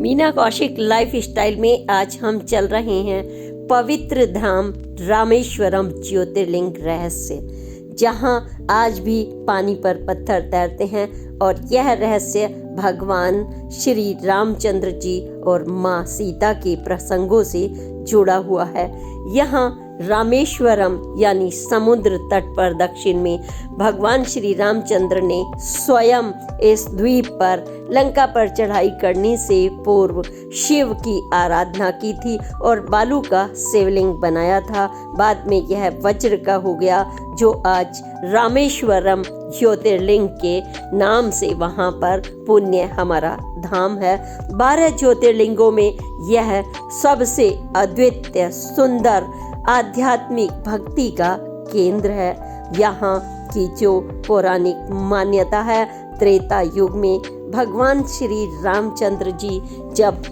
Meena Kaushik life style में आज हम चल रहे हैं पवित्र धाम रामेश्वरम ज्योतिर्लिंग रहस्य, जहां आज भी पानी पर पत्थर तैरते हैं। और यह रहस्य भगवान श्री रामचंद्र जी और माँ सीता के प्रसंगों से जुड़ा हुआ है। यहाँ रामेश्वरम यानी समुद्र तट पर दक्षिण में भगवान श्री रामचंद्र ने स्वयं इस द्वीप पर लंका पर चढ़ाई करने से पूर्व शिव की आराधना की थी और बालू का शिवलिंग बनाया था। बाद में यह वज्र का हो गया, जो आज रामेश्वरम ज्योतिर्लिंग के नाम से वहाँ पर पुण्य हमारा धाम है। 12 ज्योतिर्लिंगों में यह सबसे अद्वितीय सुंदर आध्यात्मिक भक्ति का केंद्र है। यहाँ की जो पौराणिक मान्यता है, त्रेता युग में भगवान श्री रामचंद्र जी जब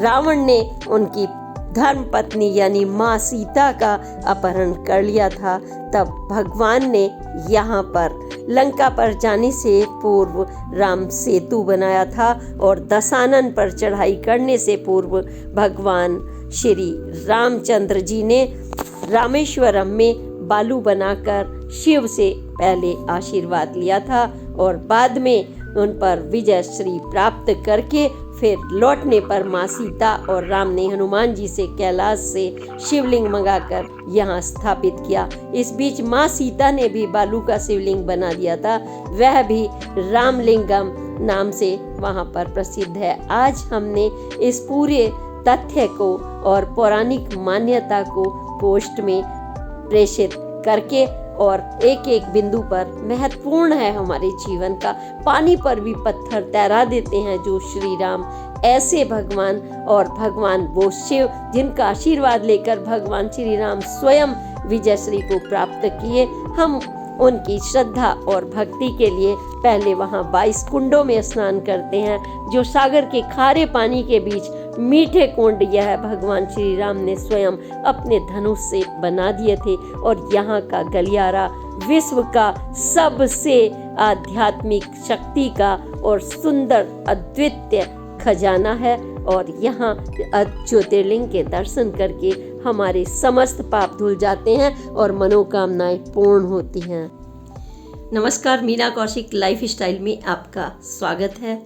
रावण ने उनकी धर्म पत्नी यानी माँ सीता का अपहरण कर लिया था, तब भगवान ने यहाँ पर लंका पर जाने से पूर्व राम सेतु बनाया था और दशानन पर चढ़ाई करने से पूर्व भगवान श्री रामचंद्र जी ने रामेश्वरम में बालू बनाकर शिव से पहले आशीर्वाद लिया था और बाद में उन पर विजय श्री प्राप्त करके फिर लौटने पर माँ सीता और राम ने हनुमान जी से कैलाश से शिवलिंग मंगाकर यहाँ स्थापित किया। इस बीच माँ सीता ने भी बालू का शिवलिंग बना दिया था, वह भी रामलिंगम नाम से वहाँ पर प्रसिद्ध है। आज हमने इस पूरे तथ्य को और पौराणिक मान्यता को पोस्ट में प्रेषित करके और एक एक बिंदु पर महत्वपूर्ण है हमारे जीवन का। पानी पर भी पत्थर तैरा देते हैं जो श्री राम, ऐसे भगवान और भगवान वो शिव जिनका आशीर्वाद लेकर भगवान श्री राम स्वयं विजयश्री को प्राप्त किए। हम उनकी श्रद्धा और भक्ति के लिए पहले वहाँ 22 कुंडों में स्नान करते हैं, जो सागर के खारे पानी के बीच मीठे कुंड यह भगवान श्री राम ने स्वयं अपने धनुष से बना दिए थे। और यहाँ का गलियारा विश्व का सबसे आध्यात्मिक शक्ति का और सुंदर अद्वितीय खजाना है। और यहाँ ज्योतिर्लिंग के दर्शन करके हमारे समस्त पाप धुल जाते हैं और मनोकामनाएं पूर्ण होती हैं। नमस्कार, मीना कौशिक लाइफ स्टाइल में आपका स्वागत है।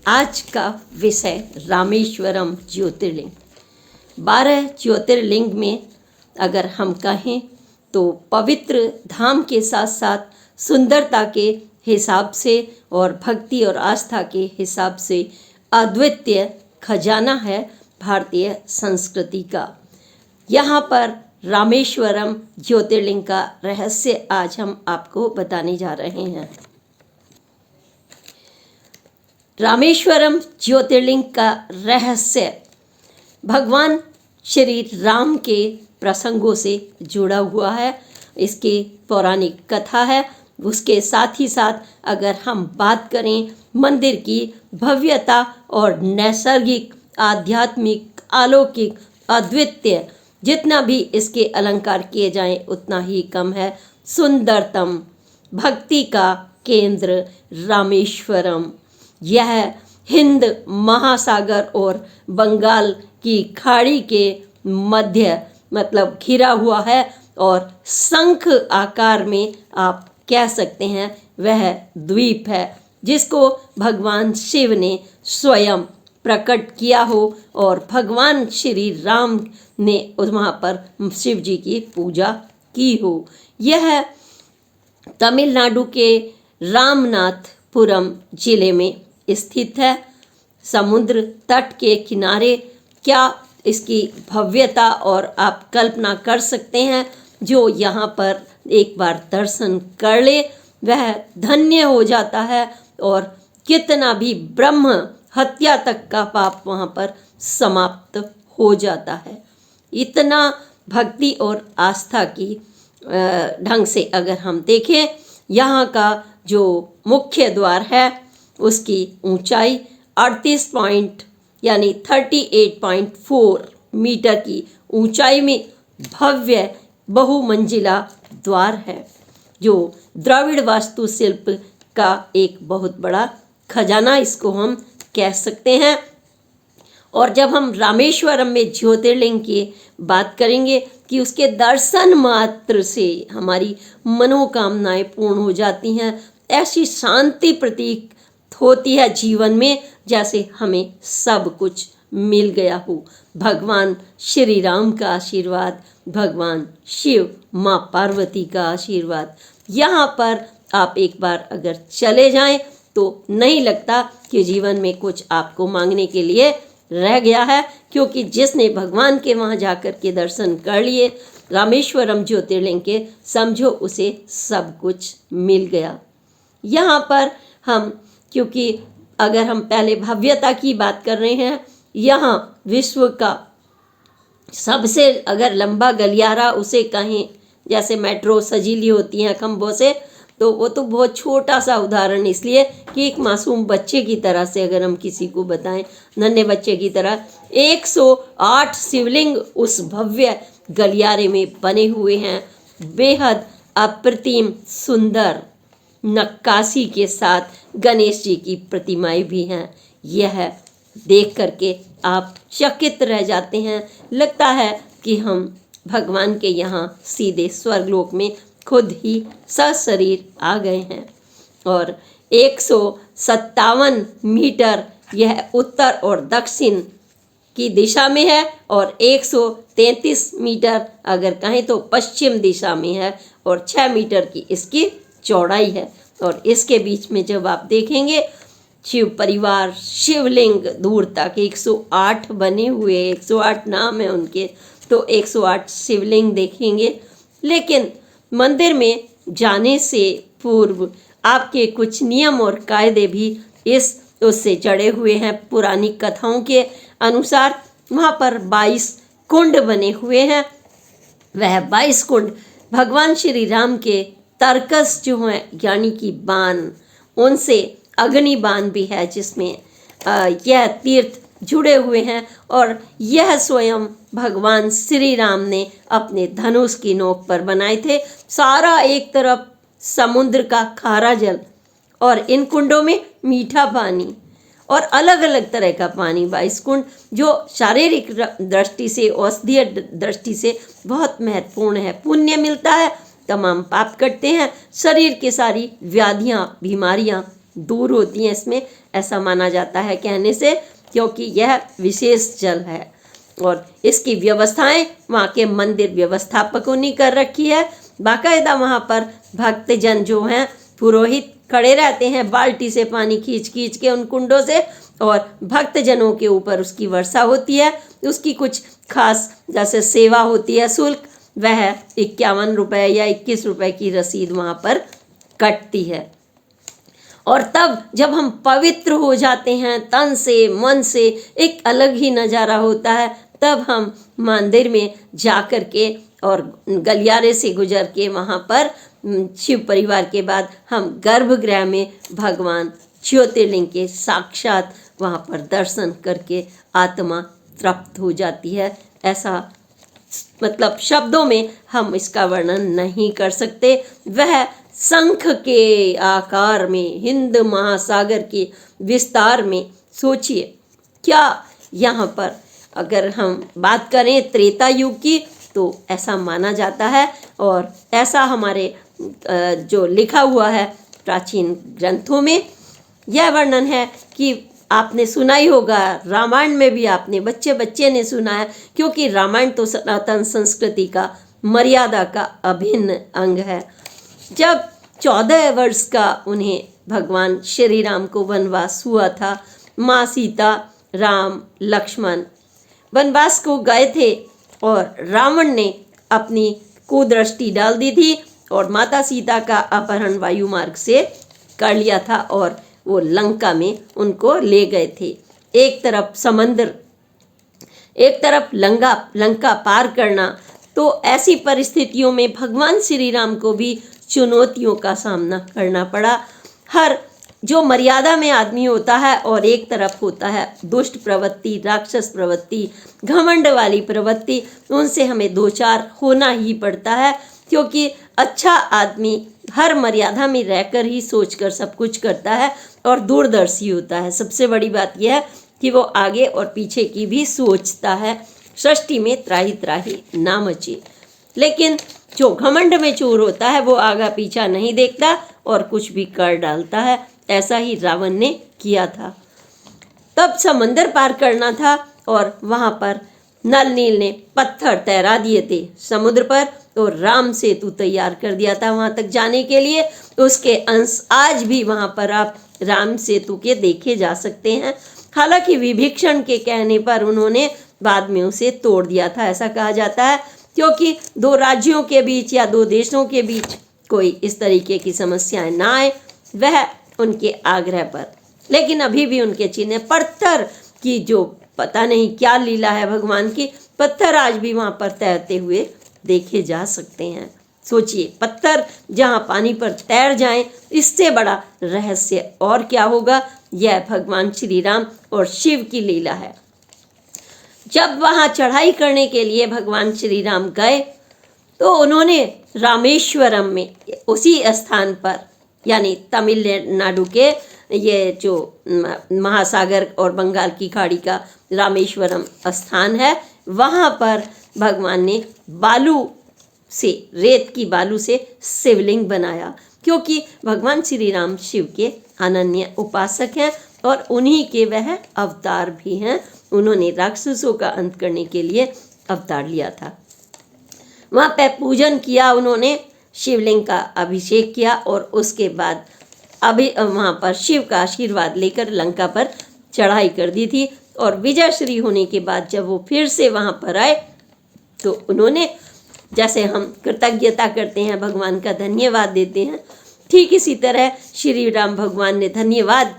आज का विषय रामेश्वरम ज्योतिर्लिंग। 12 ज्योतिर्लिंग में अगर हम कहें तो पवित्र धाम के साथ साथ सुंदरता के हिसाब से और भक्ति और आस्था के हिसाब से अद्वितीय खजाना है भारतीय संस्कृति का। यहाँ पर रामेश्वरम ज्योतिर्लिंग का रहस्य आज हम आपको बताने जा रहे हैं। रामेश्वरम ज्योतिर्लिंग का रहस्य भगवान श्री राम के प्रसंगों से जुड़ा हुआ है। इसकी पौराणिक कथा है। उसके साथ ही साथ अगर हम बात करें मंदिर की भव्यता और नैसर्गिक, आध्यात्मिक, अलौकिक, अद्वितीय, जितना भी इसके अलंकार किए जाएं उतना ही कम है। सुंदरतम भक्ति का केंद्र रामेश्वरम, यह हिंद महासागर और बंगाल की खाड़ी के मध्य मतलब घिरा हुआ है और शंख आकार में आप कह सकते हैं वह द्वीप है, जिसको भगवान शिव ने स्वयं प्रकट किया हो और भगवान श्री राम ने वहाँ पर शिव जी की पूजा की हो। यह तमिलनाडु के रामनाथपुरम जिले में स्थित है। समुद्र तट के किनारे क्या इसकी भव्यता और आप कल्पना कर सकते हैं। जो यहाँ पर एक बार दर्शन कर ले वह धन्य हो जाता है और कितना भी ब्रह्म हत्या तक का पाप वहाँ पर समाप्त हो जाता है। इतना भक्ति और आस्था की ढंग से अगर हम देखें, यहाँ का जो मुख्य द्वार है उसकी ऊंचाई 38 पॉइंट यानी 38.4 मीटर की ऊंचाई में भव्य बहुमंजिला द्वार है, जो द्रविड़ वास्तुशिल्प का एक बहुत बड़ा खजाना इसको हम कह सकते हैं। और जब हम रामेश्वरम में ज्योतिर्लिंग की बात करेंगे कि उसके दर्शन मात्र से हमारी मनोकामनाएं पूर्ण हो जाती हैं, ऐसी शांति प्रतीक होती है जीवन में जैसे हमें सब कुछ मिल गया हो। भगवान श्री राम का आशीर्वाद, भगवान शिव, माँ पार्वती का आशीर्वाद, यहाँ पर आप एक बार अगर चले जाएं तो नहीं लगता कि जीवन में कुछ आपको मांगने के लिए रह गया है, क्योंकि जिसने भगवान के वहाँ जाकर के दर्शन कर लिए रामेश्वरम ज्योतिर्लिंग के, समझो उसे सब कुछ मिल गया। यहाँ पर हम, क्योंकि अगर हम पहले भव्यता की बात कर रहे हैं, यहाँ विश्व का सबसे अगर लंबा गलियारा उसे कहें, जैसे मेट्रो सजीली होती हैं खंभों से, तो वो तो बहुत छोटा सा उदाहरण इसलिए कि एक मासूम बच्चे की तरह से अगर हम किसी को बताएं, नन्हे बच्चे की तरह, 108 शिवलिंग उस भव्य गलियारे में बने हुए हैं, बेहद अप्रतिम सुंदर नक्काशी के साथ गणेश जी की प्रतिमाएं भी हैं। यह देख करके आप चकित रह जाते हैं, लगता है कि हम भगवान के यहाँ सीधे स्वर्गलोक में खुद ही सशरीर आ गए हैं। और 157 मीटर यह उत्तर और दक्षिण की दिशा में है, और 133 मीटर अगर कहें तो पश्चिम दिशा में है, और 6 मीटर की इसकी चौड़ाई है। और इसके बीच में जब आप देखेंगे शिव परिवार, शिवलिंग दूर तक 108 बने हुए, 108 नाम है उनके, तो 108 शिवलिंग देखेंगे। लेकिन मंदिर में जाने से पूर्व आपके कुछ नियम और कायदे भी उससे जड़े हुए हैं। पुरानी कथाओं के अनुसार वहाँ पर 22 कुंड बने हुए हैं। वह 22 कुंड भगवान श्री राम के तरकस जो हैं, यानी कि बाण, उनसे अग्नि बाण भी है जिसमें यह तीर्थ जुड़े हुए हैं। और यह स्वयं भगवान श्री राम ने अपने धनुष की नोक पर बनाए थे। सारा एक तरफ समुद्र का खारा जल, और इन कुंडों में मीठा पानी और अलग अलग तरह का पानी, 22 कुंड, जो शारीरिक दृष्टि से, औषधीय दृष्टि से बहुत महत्वपूर्ण है। पुण्य मिलता है, तमाम पाप कटते हैं, शरीर की सारी व्याधियाँ, बीमारियाँ दूर होती हैं इसमें, ऐसा माना जाता है कहने से, क्योंकि यह विशेष जल है। और इसकी व्यवस्थाएं वहाँ के मंदिर व्यवस्थापकों ने कर रखी है। बाकायदा वहाँ पर भक्तजन जो हैं, पुरोहित खड़े रहते हैं बाल्टी से पानी खींच खींच के उन कुंडों से, और भक्तजनों के ऊपर उसकी वर्षा होती है। उसकी कुछ खास जैसे सेवा होती है, शुल्क, वह 51 रुपये या 21 रुपये की रसीद वहाँ पर कटती है। और तब जब हम पवित्र हो जाते हैं तन से, मन से, एक अलग ही नज़ारा होता है। तब हम मंदिर में जा कर के और गलियारे से गुजर के वहाँ पर शिव परिवार के बाद हम गर्भगृह में भगवान ज्योतिर्लिंग के साक्षात वहाँ पर दर्शन करके आत्मा तृप्त हो जाती है। ऐसा मतलब शब्दों में हम इसका वर्णन नहीं कर सकते। वह शंख के आकार में, हिंद महासागर के विस्तार में, सोचिए क्या यहाँ पर अगर हम बात करें त्रेता युग की, तो ऐसा माना जाता है। और ऐसा हमारे जो लिखा हुआ है प्राचीन ग्रंथों में यह वर्णन है कि आपने सुना ही होगा, रामायण में भी आपने बच्चे बच्चे ने सुना है, क्योंकि रामायण तो सनातन संस्कृति का, मर्यादा का अभिन्न अंग है। जब 14 वर्ष का उन्हें भगवान श्री राम को वनवास हुआ था, माँ सीता, राम, लक्ष्मण वनवास को गए थे, और रावण ने अपनी कुदृष्टि डाल दी थी और माता सीता का अपहरण वायु मार्ग से कर लिया था, और वो लंका में उनको ले गए थे। एक तरफ समंदर, एक तरफ लंका पार करना। तो ऐसी परिस्थितियों में भगवान श्री राम को भी चुनौतियों का सामना करना पड़ा। हर जो मर्यादा में आदमी होता है, और एक तरफ होता है दुष्ट प्रवृत्ति, राक्षस प्रवृत्ति, घमंड वाली प्रवृत्ति, उनसे हमें दो चार होना ही पड़ता है। क्योंकि अच्छा आदमी हर मर्यादा में रहकर ही सोचकर सब कुछ करता है और दूरदर्शी होता है। सबसे बड़ी बात यह है कि वो आगे और पीछे की भी सोचता है, सृष्टि में त्राही त्राही ना मचे। लेकिन जो घमंड में चूर होता है वो आगा पीछा नहीं देखता और कुछ भी कर डालता है। ऐसा ही रावण ने किया था। तब समंदर पार करना था और वहाँ पर नल नील ने पत्थर तैरा दिए थे समुद्र पर और राम सेतु तैयार कर दिया था वहाँ तक जाने के लिए। उसके अंश आज भी वहाँ पर आप राम सेतु के देखे जा सकते हैं। हालांकि विभीषण के कहने पर उन्होंने बाद में उसे तोड़ दिया था, ऐसा कहा जाता है, क्योंकि दो राज्यों के बीच या दो देशों के बीच कोई इस तरीके की समस्याएं ना आए, वह उनके आग्रह पर। लेकिन अभी भी उनके चिन्ह पत्थर की जो पता नहीं क्या लीला है भगवान की, पत्थर आज भी वहाँ पर तैरते हुए देखे जा सकते हैं। सोचिए, पत्थर जहाँ पानी पर तैर जाएं, इससे बड़ा रहस्य और क्या होगा। यह भगवान श्री राम और शिव की लीला है। जब वहाँ चढ़ाई करने के लिए भगवान श्री राम गए तो उन्होंने रामेश्वरम में, उसी स्थान पर, यानी तमिलनाडु के ये जो महासागर और बंगाल की खाड़ी का रामेश्वरम स्थान है, वहाँ पर भगवान ने बालू से, रेत की बालू से शिवलिंग बनाया, क्योंकि भगवान श्री राम शिव के अनन्य उपासक हैं और उन्हीं के वह अवतार भी हैं। उन्होंने राक्षसों का अंत करने के लिए अवतार लिया था। वहाँ पे पूजन किया उन्होंने, शिवलिंग का अभिषेक किया और उसके बाद वहाँ पर शिव का आशीर्वाद लेकर लंका पर चढ़ाई कर दी थी। और विजयश्री होने के बाद जब वो फिर से वहाँ पर आए तो उन्होंने, जैसे हम कृतज्ञता करते हैं, भगवान का धन्यवाद देते हैं, ठीक इसी तरह श्री राम भगवान ने धन्यवाद,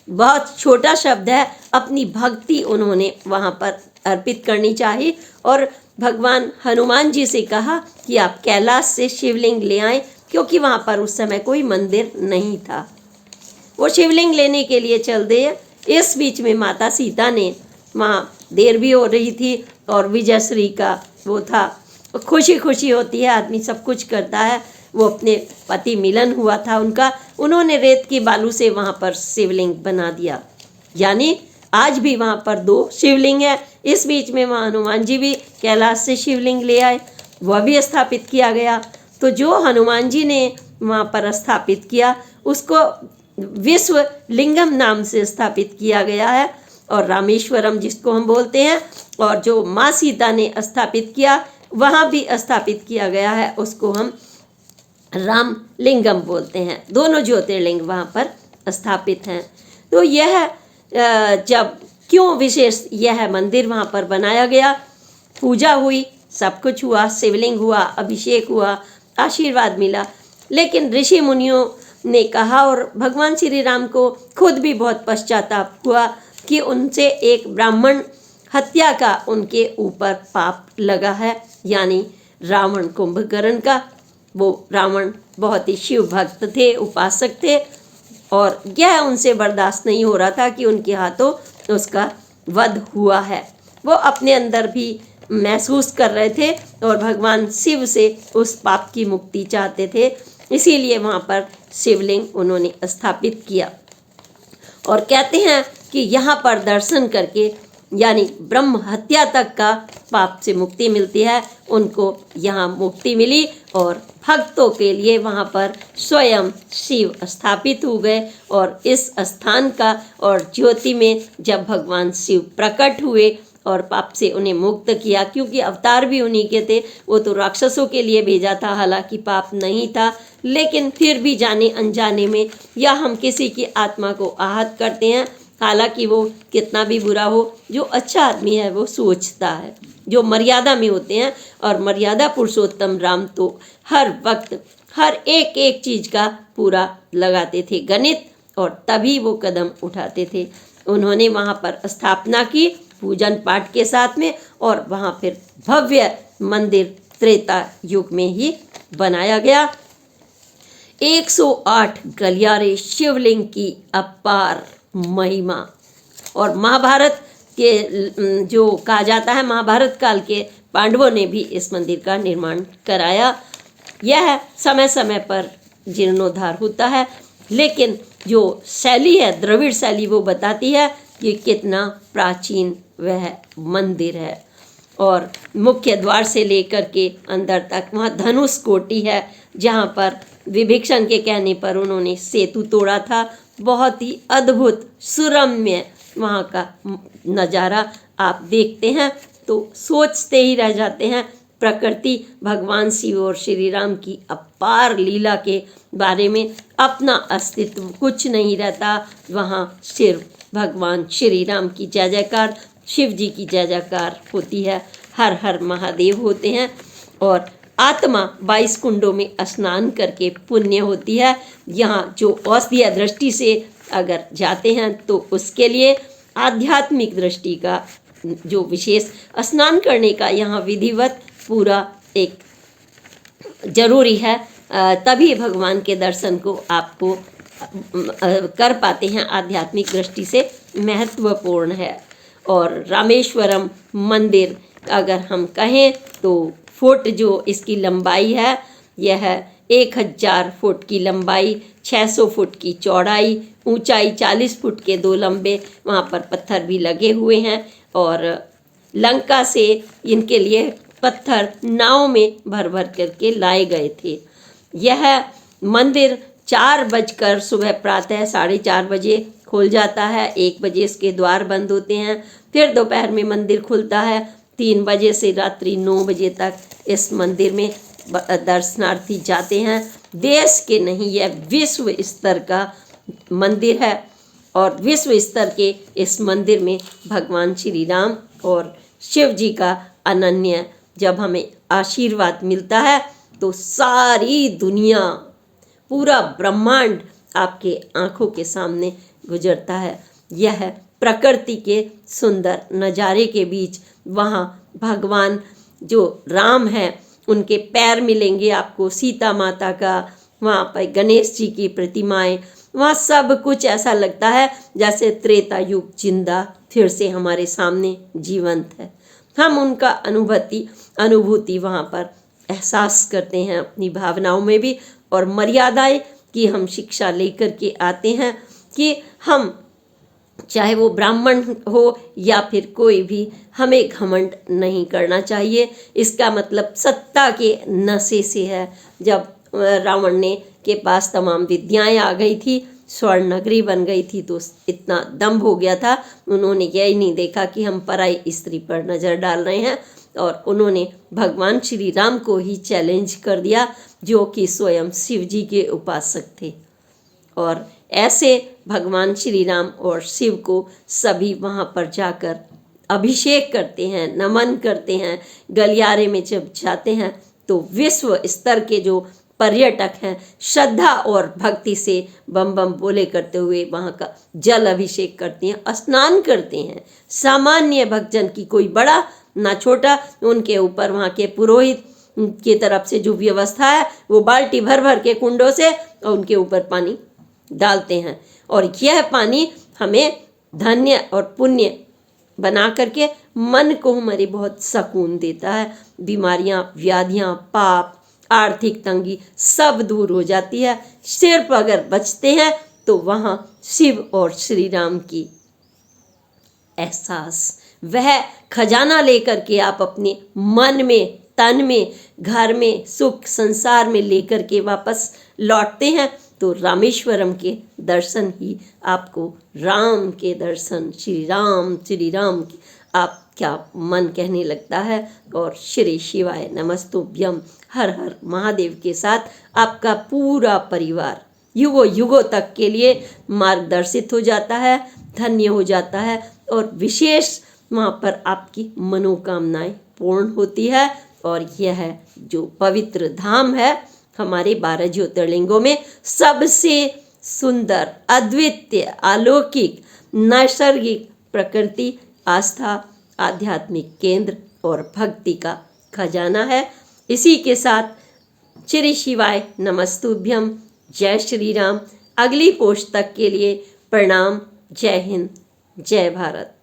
बहुत छोटा शब्द है, अपनी भक्ति उन्होंने वहाँ पर अर्पित करनी चाहिए। और भगवान हनुमान जी से कहा कि आप कैलाश से शिवलिंग ले आएं, क्योंकि वहाँ पर उस समय कोई मंदिर नहीं था। वो शिवलिंग लेने के लिए चल दिए। इस बीच में माता सीता ने, वहाँ देर भी हो रही थी और विजयश्री का वो था, खुशी खुशी होती है, आदमी सब कुछ करता है। वो अपने पति मिलन हुआ था उनका, उन्होंने रेत की बालू से वहाँ पर शिवलिंग बना दिया। यानी आज भी वहाँ पर 2 शिवलिंग है। इस बीच में वहाँ हनुमान जी भी कैलाश से शिवलिंग ले आए, वह भी स्थापित किया गया। तो जो हनुमान जी ने वहाँ पर स्थापित किया उसको विश्व लिंगम नाम से स्थापित किया गया है, और रामेश्वरम जिसको हम बोलते हैं, और जो माँ सीता ने स्थापित किया वहाँ भी स्थापित किया गया है, उसको हम राम लिंगम बोलते हैं। दोनों ज्योतिर्लिंग वहाँ पर स्थापित हैं। तो यह जब क्यों विशेष यह मंदिर वहाँ पर बनाया गया, पूजा हुई, सब कुछ हुआ, शिवलिंग हुआ, अभिषेक हुआ, आशीर्वाद मिला, लेकिन ऋषि मुनियों ने कहा और भगवान श्री राम को खुद भी बहुत पश्चाताप हुआ कि उनसे एक ब्राह्मण हत्या का उनके ऊपर पाप लगा है, यानी रावण कुंभकर्ण का। वो रावण बहुत ही शिव भक्त थे, उपासक थे, और यह उनसे बर्दाश्त नहीं हो रहा था कि उनके हाथों उसका वध हुआ है। वो अपने अंदर भी महसूस कर रहे थे और भगवान शिव से उस पाप की मुक्ति चाहते थे, इसीलिए वहाँ पर शिवलिंग उन्होंने स्थापित किया। और कहते हैं कि यहाँ पर दर्शन करके, यानी ब्रह्म हत्या तक का पाप से मुक्ति मिलती है, उनको यहाँ मुक्ति मिली और भक्तों के लिए वहाँ पर स्वयं शिव स्थापित हो गए। और इस स्थान का और ज्योति में जब भगवान शिव प्रकट हुए और पाप से उन्हें मुक्त किया, क्योंकि अवतार भी उन्हीं के थे, वो तो राक्षसों के लिए भेजा था, हालांकि पाप नहीं था, लेकिन फिर भी जाने अनजाने में या हम किसी की आत्मा को आहत करते हैं, हालांकि वो कितना भी बुरा हो, जो अच्छा आदमी है वो सोचता है, जो मर्यादा में होते हैं। और मर्यादा पुरुषोत्तम राम तो हर वक्त हर एक एक चीज़ का पूरा लगाते थे गणित, और तभी वो कदम उठाते थे। उन्होंने वहाँ पर स्थापना की पूजन पाठ के साथ में, और वहाँ फिर भव्य मंदिर त्रेता युग में ही बनाया गया। 108 गलियारे शिवलिंग की अपार महिमा। और महाभारत के जो कहा जाता है, महाभारत काल के पांडवों ने भी इस मंदिर का निर्माण कराया। यह समय समय पर जीर्णोद्धार होता है, लेकिन जो शैली है द्रविड़ शैली वो बताती है कि कितना प्राचीन वह मंदिर है। और मुख्य द्वार से लेकर के अंदर तक वहाँ धनुष कोटि है, जहाँ पर विभीषण के कहने पर उन्होंने सेतु तोड़ा था। बहुत ही अद्भुत सुरम्य वहाँ का नज़ारा आप देखते हैं तो सोचते ही रह जाते हैं। प्रकृति, भगवान शिव और श्री राम की अपार लीला के बारे में अपना अस्तित्व कुछ नहीं रहता। वहाँ सिर्फ भगवान श्री राम की जय जयकार, शिव जी की जय जयकार होती है, हर हर महादेव होते हैं। और आत्मा 22 कुंडों में स्नान करके पुण्य होती है। यहाँ जो औषधीय दृष्टि से अगर जाते हैं तो उसके लिए आध्यात्मिक दृष्टि का जो विशेष स्नान करने का यहाँ विधिवत पूरा एक जरूरी है, तभी भगवान के दर्शन को आपको कर पाते हैं। आध्यात्मिक दृष्टि से महत्वपूर्ण है। और रामेश्वरम मंदिर अगर हम कहें तो फुट जो इसकी लंबाई है, यह 1000 फुट की लंबाई, 600 फुट की चौड़ाई, ऊंचाई 40 फुट के 2 लंबे वहाँ पर पत्थर भी लगे हुए हैं। और लंका से इनके लिए पत्थर नाव में भर भर करके लाए गए थे। यह मंदिर 4 बजकर सुबह प्रातः 4:30 बजे खुल जाता है। 1 बजे इसके द्वार बंद होते हैं। फिर दोपहर में मंदिर खुलता है। 3 बजे से रात्रि 9 बजे तक इस मंदिर में दर्शनार्थी जाते हैं। देश के नहीं, यह विश्व स्तर का मंदिर है। और विश्व स्तर के इस मंदिर में भगवान श्री राम और शिव जी का अनन्य जब हमें आशीर्वाद मिलता है तो सारी दुनिया, पूरा ब्रह्मांड आपके आँखों के सामने गुजरता है। यह प्रकृति के सुंदर नज़ारे के बीच वहाँ भगवान जो राम हैं उनके पैर मिलेंगे आपको, सीता माता का, वहाँ पर गणेश जी की प्रतिमाएं, वहाँ सब कुछ ऐसा लगता है जैसे त्रेता युग जिंदा फिर से हमारे सामने जीवंत है। हम उनका अनुभूति वहाँ पर एहसास करते हैं अपनी भावनाओं में भी। और मर्यादाएं की हम शिक्षा लेकर के आते हैं कि हम चाहे वो ब्राह्मण हो या फिर कोई भी, हमें घमंड नहीं करना चाहिए। इसका मतलब सत्ता के नशे से है। जब रावण ने के पास तमाम विद्याएं आ गई थी, स्वर्ण नगरी बन गई थी, तो इतना दम्भ हो गया था, उन्होंने यही नहीं देखा कि हम पराई स्त्री पर नज़र डाल रहे हैं। और उन्होंने भगवान श्री राम को ही चैलेंज कर दिया, जो कि स्वयं शिव जी के उपासक थे। और ऐसे भगवान श्री राम और शिव को सभी वहाँ पर जाकर अभिषेक करते हैं, नमन करते हैं। गलियारे में जब जाते हैं तो विश्व स्तर के जो पर्यटक हैं श्रद्धा और भक्ति से बम बम बोले करते हुए वहाँ का जल अभिषेक करते हैं, स्नान करते हैं। सामान्य भक्तजन की कोई बड़ा ना छोटा, उनके ऊपर वहाँ के पुरोहित की तरफ से जो व्यवस्था है वो बाल्टी भर भर के कुंडों से और उनके ऊपर पानी डालते हैं। और यह पानी हमें धन्य और पुण्य बना करके मन को हमारे बहुत सुकून देता है। बीमारियां, व्याधियां, पाप, आर्थिक तंगी सब दूर हो जाती है। सिर्फ अगर बचते हैं तो वहाँ शिव और श्री राम की एहसास, वह खजाना लेकर के आप अपने मन में, तन में, घर में, सुख संसार में लेकर के वापस लौटते हैं तो रामेश्वरम के दर्शन ही आपको राम के दर्शन, श्री राम की आप क्या मन कहने लगता है। और श्री शिवाय नमस्तुभ्यम, हर हर महादेव के साथ आपका पूरा परिवार युगों युगों तक के लिए मार्गदर्शित हो जाता है, धन्य हो जाता है। और विशेष वहाँ पर आपकी मनोकामनाएं पूर्ण होती है। और यह जो पवित्र धाम है हमारे 12 ज्योतिर्लिंगों में सबसे सुंदर, अद्वितीय, अलौकिक, नैसर्गिक प्रकृति, आस्था, आध्यात्मिक केंद्र और भक्ति का खजाना है। इसी के साथ श्री शिवाय नमस्तुभ्यम, जय श्री राम। अगली पोस्ट तक के लिए प्रणाम। जय हिंद, जय भारत।